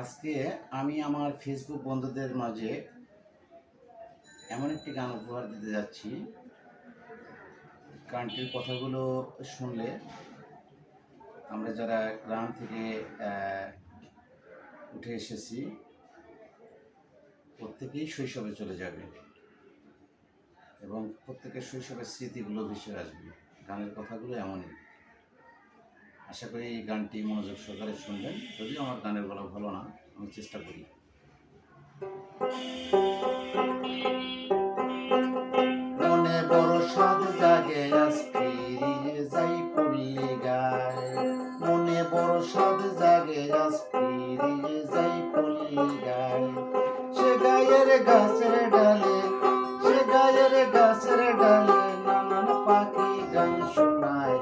আজকে আমি আমার ফেসবুক বন্ধুদের মাঝে এমন একটি গান উপহার দিতে যাচ্ছি। গানটির কথাগুলো শুনলে আমরা যারা গ্রাম থেকে উঠে এসেছি প্রত্যেকেই শৈশবে চলে যাবে এবং প্রত্যেকের শৈশবের স্মৃতিগুলো ভেসে আসবে। গানের কথাগুলো এমনই। আশা করি এই গানটি মনোযোগ সহকারে শুনবেন। যদিও আমার গানের গলা ভালো না, আমি চেষ্টা করি। মনে বড় স্বাদ জাগে আজ ফিরিয়ে যাই পল্লী গায়। মনে বড় স্বাদ জাগে আজ ফিরিয়ে যাই পল্লী গায়। সে গায়ের গাছের ডালে, সে গায়ের গাছের ডালে নানান পাখি গান শোনায়।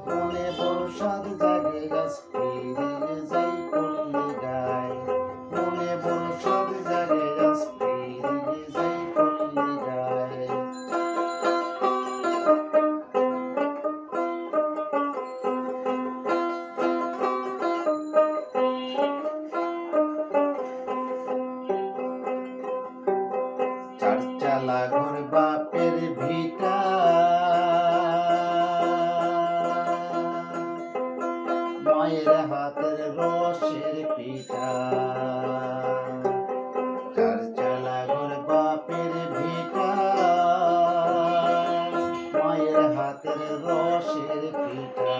মনে বড় স্বাদ জাগে আজ ফিরিয়ে যাই পল্লী গায়। মনে বড় স্বাদ জাগে আজ ফিরিয়ে যাই পল্লী গায়। চারচালা ঘর বাপের ভিটা, মায়ের হাতের রসের পিঠা। চারচালা ঘর বাপের ভিটা, মায়ের হাতের রসের পিঠা।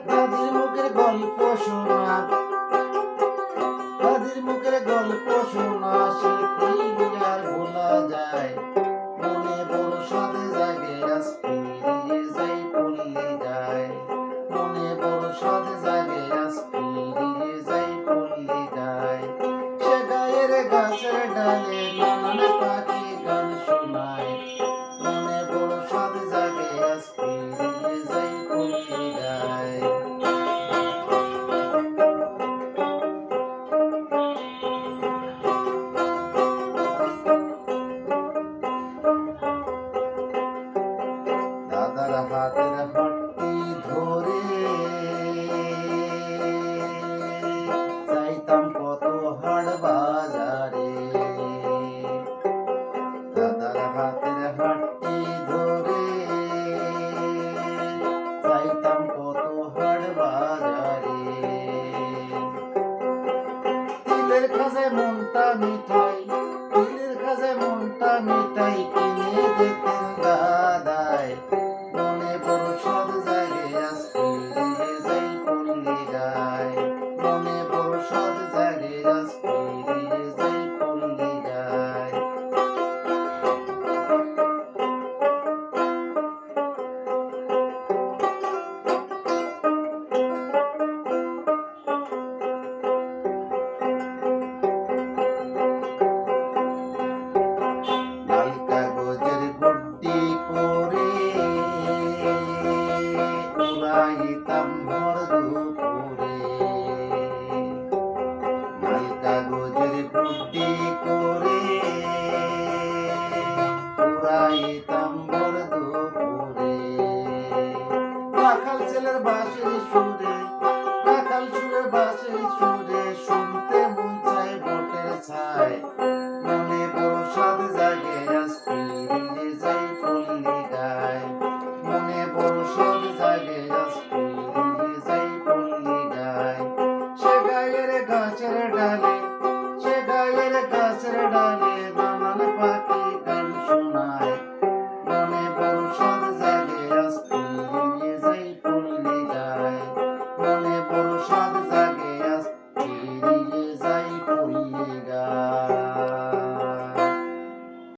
দাদির মুখের গল্প শোনা, দাদির মুখের গল্প শোনা সে কি আর ভোলা যায়। মনে বড় স্বাদ জাগে আজ ফিরিয়ে যাই পল্লী গায়। মনে বড় স্বাদ জাগে আজ ফিরিয়ে যাই পল্লী গায়। সে গায়ের গাছের ডালে নানান পাখি গান শোনায়। মনে বড় স্বাদ জাগে আজ ফিরিয়ে যাই পল্লী গায়। দাদার হাতের হাতটি ধরে যাইতাম কত হাট বাজারে। দাদার হাতের হাতটি ধরে যাইতাম কত হাট বাজারে। তিলের খাজায় মনটা মিঠাই, তিলের খাজায় মনটা মিঠাই কিনে দিতেন দাদায়। মনে বড় স্বাদ জাগে আজ ফিরিয়ে যাই পল্লী গায়। মনে বড় স্বাদ জাগে আজ ফিরিয়ে যাই পল্লী গায়। লাল কাগজের গুড্ডি করে উড়াইতাম ভর দুপুরে। লাল কাগজের গুড্ডি করে উড়াইতাম ভর দুপুরে। রাখাল ছেলের বাঁশির সুরে, রাখাল সুরের বাঁশির সুরে